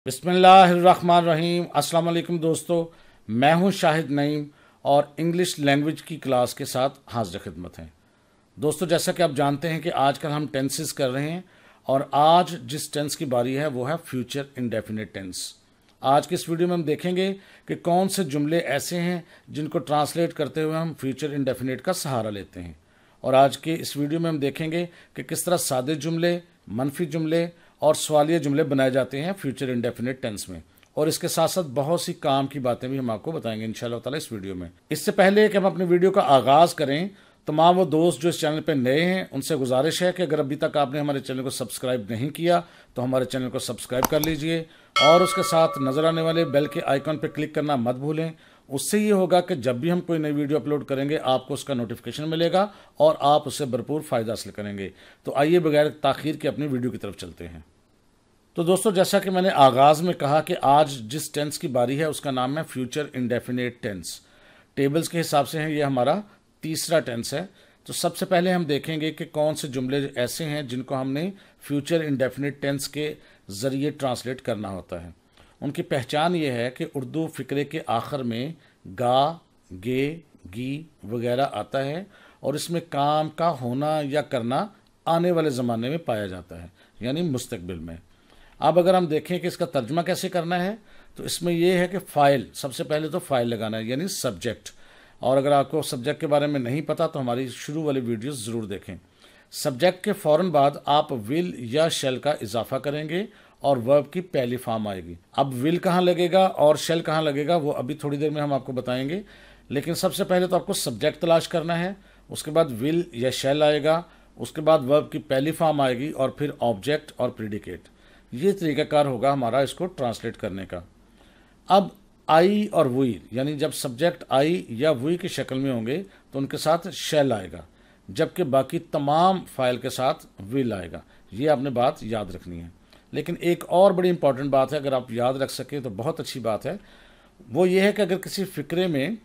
बिस्मिल्लाहिर्रहमानिर्रहीम। अस्सलाम वालेकुम दोस्तों, मैं हूं शाहिद नईम और इंग्लिश लैंग्वेज की क्लास के साथ हाजिर खिदमत हैं। दोस्तों, जैसा कि आप जानते हैं कि आजकल हम टेंसेस कर रहे हैं और आज जिस टेंस की बारी है वो है फ्यूचर इंडेफिनिट टेंस। आज की इस वीडियो में हम देखेंगे कि कौन से जुमले ऐसे हैं जिनको ट्रांसलेट करते हुए हम फ्यूचर इंडेफिनिट का सहारा लेते हैं। और आज के इस वीडियो में हम देखेंगे कि किस तरह सादे जुमले, मनफी जुमले और सवालिया जुमले बनाए जाते हैं फ्यूचर इंडेफिनिट टेंस में। और इसके साथ साथ बहुत सी काम की बातें भी हम आपको बताएंगे इंशाल्लाह ताला इस वीडियो में। इससे पहले कि हम अपने वीडियो का आगाज़ करें, तमाम वो दोस्त जो इस चैनल पर नए हैं उनसे गुजारिश है कि अगर अभी तक आपने हमारे चैनल को सब्सक्राइब नहीं किया तो हमारे चैनल को सब्सक्राइब कर लीजिए और उसके साथ नज़र आने वाले बेल के आइकन पर क्लिक करना मत भूलें। उससे ये होगा कि जब भी हम कोई नई वीडियो अपलोड करेंगे आपको उसका नोटिफिकेशन मिलेगा और आप उससे भरपूर फ़ायदा हासिल करेंगे। तो आइए बगैर ताख़ीर के अपनी वीडियो की तरफ चलते हैं। तो दोस्तों, जैसा कि मैंने आगाज़ में कहा कि आज जिस टेंस की बारी है उसका नाम है फ्यूचर इंडेफिनिट टेंस। टेबल्स के हिसाब से है ये हमारा तीसरा टेंस है। तो सबसे पहले हम देखेंगे कि कौन से जुमले ऐसे हैं जिनको हमने फ्यूचर इंडेफिनिट टेंस के ज़रिए ट्रांसलेट करना होता है। उनकी पहचान ये है कि उर्दू फ़िक्रे के आखिर में गा, गे, गी वगैरह आता है और इसमें काम का होना या करना आने वाले ज़माने में पाया जाता है, यानी मुस्तकबिल में। अब अगर हम देखें कि इसका तर्जमा कैसे करना है तो इसमें यह है कि फ़ाइल, सबसे पहले तो फ़ाइल लगाना है यानी सब्जेक्ट। और अगर आपको सब्जेक्ट के बारे में नहीं पता तो हमारी शुरू वाली वीडियोस ज़रूर देखें। सब्जेक्ट के फ़ौरन बाद आप विल या शेल का इजाफा करेंगे और वर्ब की पहली फॉर्म आएगी। अब विल कहाँ लगेगा और शेल कहाँ लगेगा वो अभी थोड़ी देर में हम आपको बताएंगे, लेकिन सबसे पहले तो आपको सब्जेक्ट तलाश करना है, उसके बाद विल या शेल आएगा, उसके बाद वर्ब की पहली फॉर्म आएगी और फिर ऑब्जेक्ट और प्रीडिकेट। ये तरीक़ाकार होगा हमारा इसको ट्रांसलेट करने का। अब आई और वी, यानी जब सब्जेक्ट आई या वी की शक्ल में होंगे तो उनके साथ शेल आएगा, जबकि बाकी तमाम फाइल के साथ विल आएगा। ये आपने बात याद रखनी है। लेकिन एक और बड़ी इंपॉर्टेंट बात है, अगर आप याद रख सकें तो बहुत अच्छी बात है। वो ये है कि अगर किसी फ़िक्रे में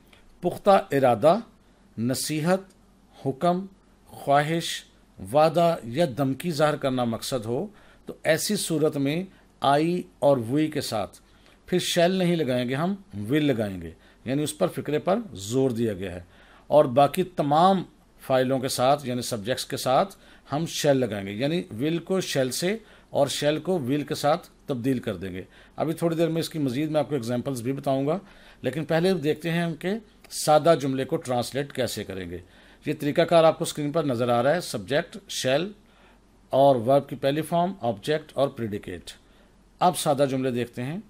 पुख्ता इरादा, नसीहत, हुक्म, ख्वाहिश, वादा या धमकी ज़ाहिर करना मकसद हो तो ऐसी सूरत में आई और वी के साथ फिर शेल नहीं लगाएंगे, हम विल लगाएंगे, यानी उस पर फ़िक्रे पर जोर दिया गया है। और बाकी तमाम फाइलों के साथ यानी सब्जेक्ट्स के साथ हम शेल लगाएंगे, यानी विल को शेल से और शेल को विल के साथ तब्दील कर देंगे। अभी थोड़ी देर में इसकी मज़ीद मैं आपको एग्जांपल्स भी बताऊंगा, लेकिन पहले देखते हैं उनके सादा जुमले को ट्रांसलेट कैसे करेंगे। ये तरीकाकार आपको स्क्रीन पर नज़र आ रहा है। सब्जेक्ट, शेल और वर्ब की पहली फॉर्म, ऑब्जेक्ट और प्रीडिकेट। अब सादा जुमले देखते हैं।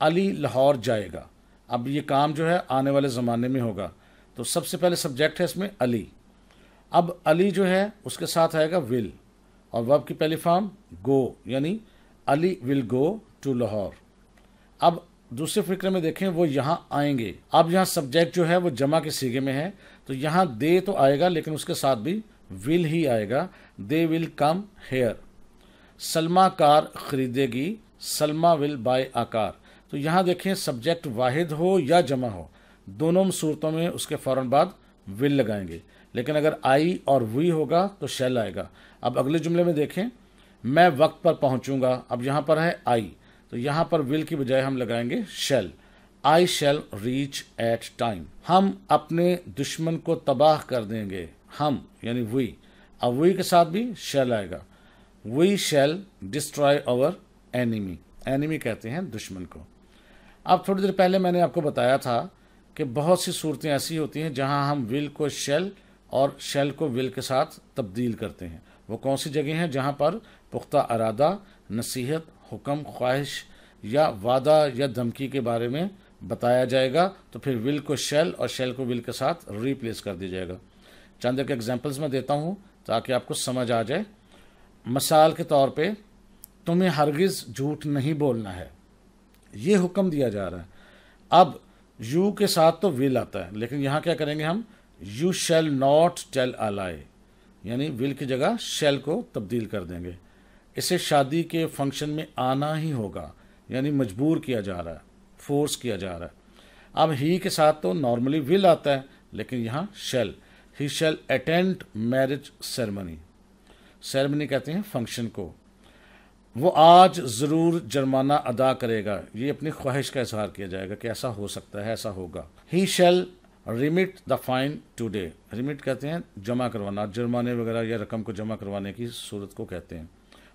अली लाहौर जाएगा। अब ये काम जो है आने वाले ज़माने में होगा, तो सबसे पहले सब्जेक्ट है इसमें अली। अब अली जो है उसके साथ आएगा विल और वर्ब की पहली फॉर्म गो, यानी Ali will go to Lahore. अब दूसरे फिक्रे में देखें, वो यहाँ आएंगे। अब यहाँ सब्जेक्ट जो है वो जमा के सीगे में है, तो यहाँ दे तो आएगा लेकिन उसके साथ भी विल ही आएगा, they will come here. Salma car खरीदेगी, Salma will buy a car. तो यहाँ देखें सब्जेक्ट वाहिद हो या जमा हो, दोनों सूरतों में उसके फ़ौरन बाद विल लगाएंगे, लेकिन अगर आई और वी होगा तो शेल आएगा। अब अगले जुमले में देखें, मैं वक्त पर पहुँचूँगा। अब यहाँ पर है आई, तो यहाँ पर विल की बजाय हम लगाएंगे shall, I shall reach at time. हम अपने दुश्मन को तबाह कर देंगे, हम यानी वी। अब वी के साथ भी शेल आएगा, we shall destroy our enemy. Enemy कहते हैं दुश्मन को। अब थोड़ी देर पहले मैंने आपको बताया था कि बहुत सी सूरतें ऐसी होती हैं जहां हम विल को शेल और शेल को विल के साथ तब्दील करते हैं। वो कौन सी जगह हैं जहां पर पुख्ता इरादा, नसीहत, हुक्म, ख्वाहिश या वादा या धमकी के बारे में बताया जाएगा, तो फिर विल को शेल और शेल को विल के साथ रिप्लेस कर दिया जाएगा। चंद एक एग्जाम्पल्स मैं देता हूँ ताकि आपको समझ आ जाए। मिसाल के तौर पे, तुम्हें हरगिज़ झूठ नहीं बोलना है, ये हुक्म दिया जा रहा है। अब यू के साथ तो विल आता है, लेकिन यहाँ क्या करेंगे हम, you shall not tell a lie, यानी विल की जगह शेल को तब्दील कर देंगे। इसे शादी के फंक्शन में आना ही होगा, यानी मजबूर किया जा रहा है, फोर्स किया जा रहा है। अब ही के साथ तो नॉर्मली विल आता है, लेकिन यहाँ शेल, ही शैल अटेंड मैरिज सेरेमनी। सेरेमनी कहते हैं फंक्शन को। वो आज ज़रूर जुर्माना अदा करेगा, ये अपनी ख्वाहिश का इजहार किया जाएगा कि ऐसा हो सकता है, ऐसा होगा। He shall remit the fine today. Remit कहते हैं जमा करवाना, जुर्माने वगैरह या रकम को जमा करवाने की सूरत को कहते हैं,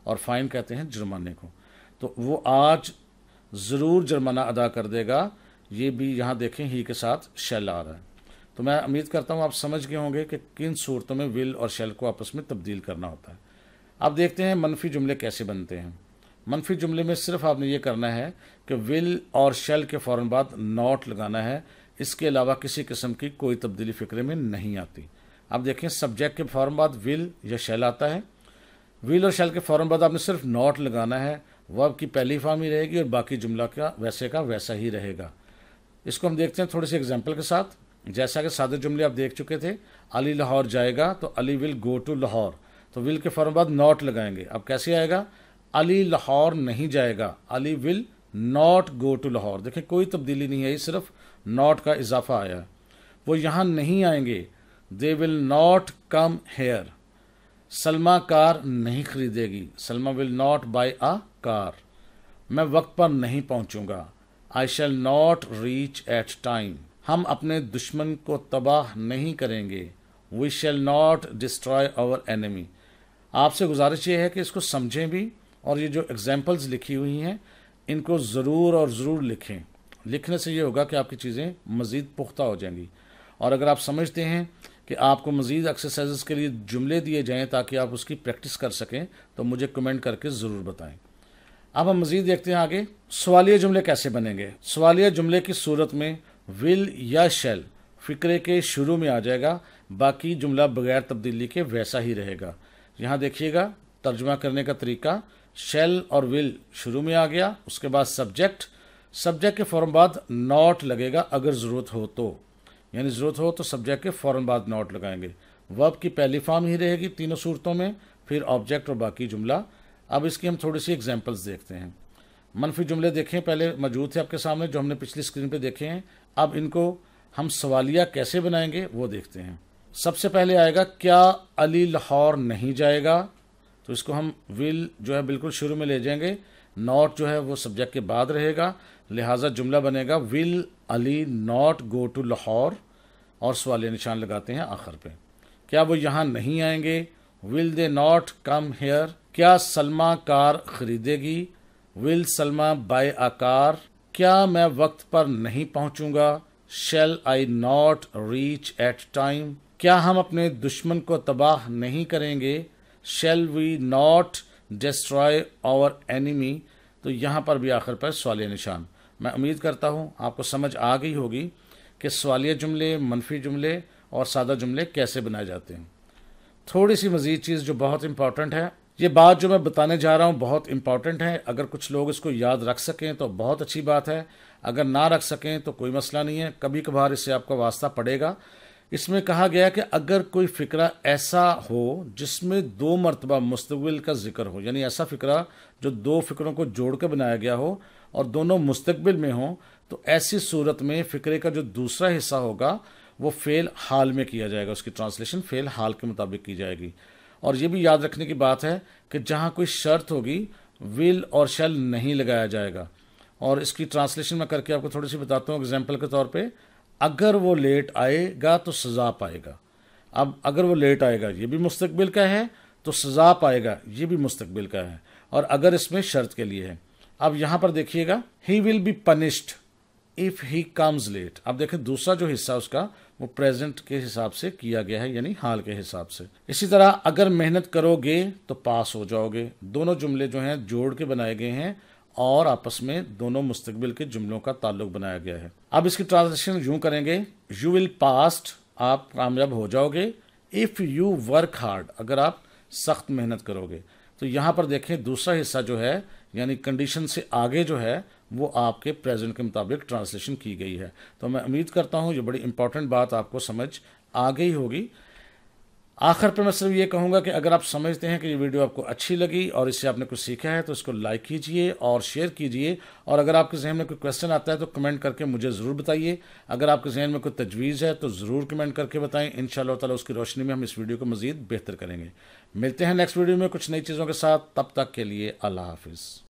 और फाइन कहते हैं जुर्माने को। तो वो आज ज़रूर जुर्माना अदा कर देगा, ये भी यहाँ देखें ही के साथ शैल आ रहा है। तो मैं उम्मीद करता हूँ आप समझ गए होंगे कि किन सूरतों में विल और शैल को आपस में तब्दील करना होता है। अब देखते हैं मनफी जुमले कैसे बनते हैं। मनफी जुमले में सिर्फ आपने ये करना है कि विल और शैल के फ़ौरन बाद नॉट लगाना है, इसके अलावा किसी किस्म की कोई तब्दीली फ़िक्रे में नहीं आती। अब देखें सब्जेक्ट के फ़ौरन बाद विल या शैल आता है, विल और शैल के फ़ौरन बाद आपने सिर्फ नॉट लगाना है, वर्ब की पहली फॉर्म ही रहेगी और बाकी जुमला का वैसा ही रहेगा। इसको हम देखते हैं थोड़ी सी एग्जाम्पल के साथ। जैसा कि सादे जुमले आप देख चुके थे, अली लाहौर जाएगा तो Ali will go to Lahore, तो विल के फ़ौरन बाद नॉट लगाएंगे। अब कैसे आएगा, अली लाहौर नहीं जाएगा, Ali will not go to Lahore. देखें कोई तब्दीली नहीं आई, सिर्फ नॉट का इजाफा आया। वो यहाँ नहीं आएंगे, they will not come here. Salma car नहीं खरीदेगी, Salma will not buy a car. मैं वक्त पर नहीं पहुंचूंगा, I shall not reach at time. हम अपने दुश्मन को तबाह नहीं करेंगे, we shall not destroy our enemy. आपसे गुजारिश ये है कि इसको समझें भी, और ये जो एग्जाम्पल्स लिखी हुई हैं इनको ज़रूर और ज़रूर लिखें। लिखने से ये होगा कि आपकी चीज़ें मज़ीद पुख्ता हो जाएंगी। और अगर आप समझते हैं कि आपको मज़ीद एक्सरसाइजेस के लिए जुमले दिए जाएं ताकि आप उसकी प्रैक्टिस कर सकें, तो मुझे कमेंट करके ज़रूर बताएं। अब हम मज़ीद देखते हैं आगे सवालिया जुमले कैसे बनेंगे। सवालिया जुमले की सूरत में विल या शैल फ़िक्रे के शुरू में आ जाएगा, बाकी जुमला बगैर तब्दीली के वैसा ही रहेगा। यहाँ देखिएगा तर्जुमा करने का तरीका, शैल और विल शुरू में आ गया, उसके बाद सब्जेक्ट के फ़ौरन बाद नॉट लगेगा अगर ज़रूरत हो तो, यानी ज़रूरत हो तो सब्जेक्ट के फ़ौरन बाद नॉट लगाएंगे। वर्ब की पहली फॉर्म ही रहेगी तीनों सूरतों में, फिर ऑब्जेक्ट और बाकी जुमला। अब इसकी हम थोड़ी सी एग्जांपल्स देखते हैं। मनफी जुमले देखें पहले मौजूद थे आपके सामने, जो हमने पिछली स्क्रीन पे देखे हैं। अब इनको हम सवालिया कैसे बनाएंगे वो देखते हैं। सबसे पहले आएगा क्या अली लाहौर नहीं जाएगा, तो इसको हम विल जो है बिल्कुल शुरू में ले जाएंगे, नॉट जो है वो सब्जेक्ट के बाद रहेगा, लिहाजा जुमला बनेगा will Ali not go to Lahore, और सवालिया निशान लगाते हैं आखिर पे। क्या वो यहाँ नहीं आएंगे, will they not come here. क्या सलमा कार खरीदेगी, will Salma buy a car. क्या मैं वक्त पर नहीं पहुंचूंगा, shall I not reach at time. क्या हम अपने दुश्मन को तबाह नहीं करेंगे, shall we not destroy our enemy. तो यहाँ पर भी आखिर पर सवालिया निशान। मैं उम्मीद करता हूँ आपको समझ आ गई होगी कि सवालिया जुमले, मनफी जुमले और सादा जुमले कैसे बनाए जाते हैं। थोड़ी सी मज़ीद चीज़ जो बहुत इंपॉर्टेंट है, ये बात जो मैं बताने जा रहा हूँ बहुत इंपॉर्टेंट है। अगर कुछ लोग इसको याद रख सकें तो बहुत अच्छी बात है, अगर ना रख सकें तो कोई मसला नहीं है, कभी कभार इससे आपका वास्ता पड़ेगा। इसमें कहा गया कि अगर कोई फ़िक्रा ऐसा हो जिसमें 2 मरतबा मुस्तक़बिल का जिक्र हो, यानी ऐसा फ़िक्रा जो 2 फ़िक्रों को जोड़ कर बनाया गया हो और दोनों मुस्तक़बिल में हो, तो ऐसी सूरत में फ़िक्रे का जो दूसरा हिस्सा होगा वो फ़ेल हाल में किया जाएगा, उसकी ट्रांसलेशन फ़ेल हाल के मुताबिक की जाएगी। और ये भी याद रखने की बात है कि जहाँ कोई शर्त होगी विल और शैल नहीं लगाया जाएगा। और इसकी ट्रांसलेशन मैं करके आपको थोड़ी सी बताता हूँ एग्जाम्पल के तौर पे। अगर वो लेट आएगा तो सज़ा पाएगा। अब अगर वो लेट आएगा ये भी मुस्तकबिल का है, तो सज़ा पाएगा ये भी मुस्तकबिल का है, और अगर इसमें शर्त के लिए है। अब यहाँ पर देखिएगा he will be punished if he comes late. अब देखें दूसरा जो हिस्सा उसका वो प्रेजेंट के हिसाब से किया गया है, यानी हाल के हिसाब से। इसी तरह अगर मेहनत करोगे तो पास हो जाओगे। दोनों जुमले जो हैं जोड़ के बनाए गए हैं और आपस में दोनों मुस्तकबिल के जुमलों का ताल्लुक बनाया गया है। अब इसकी ट्रांसलेशन यूं करेंगे, यू विल पास्ट, आप कामयाब हो जाओगे, इफ़ यू वर्क हार्ड, अगर आप सख्त मेहनत करोगे। तो यहाँ पर देखें दूसरा हिस्सा जो है यानी कंडीशन से आगे जो है वो आपके प्रेजेंट के मुताबिक ट्रांसलेशन की गई है। तो मैं उम्मीद करता हूँ ये बड़ी इंपॉर्टेंट बात आपको समझ आ गई होगी। आखिर पर मैं सिर्फ ये कहूँगा कि अगर आप समझते हैं कि ये वीडियो आपको अच्छी लगी और इससे आपने कुछ सीखा है तो इसको लाइक कीजिए और शेयर कीजिए। और अगर आपके जहन में कोई क्वेश्चन आता है तो कमेंट करके मुझे ज़रूर बताइए। अगर आपके जहन में कोई तजवीज़ है तो ज़रूर कमेंट करके बताएं। इंशाअल्लाह ताला उसकी रोशनी में हम इस वीडियो को मज़ीद बेहतर करेंगे। मिलते हैं नेक्स्ट वीडियो में कुछ नई चीज़ों के साथ। तब तक के लिए अल्लाह हाफिज़।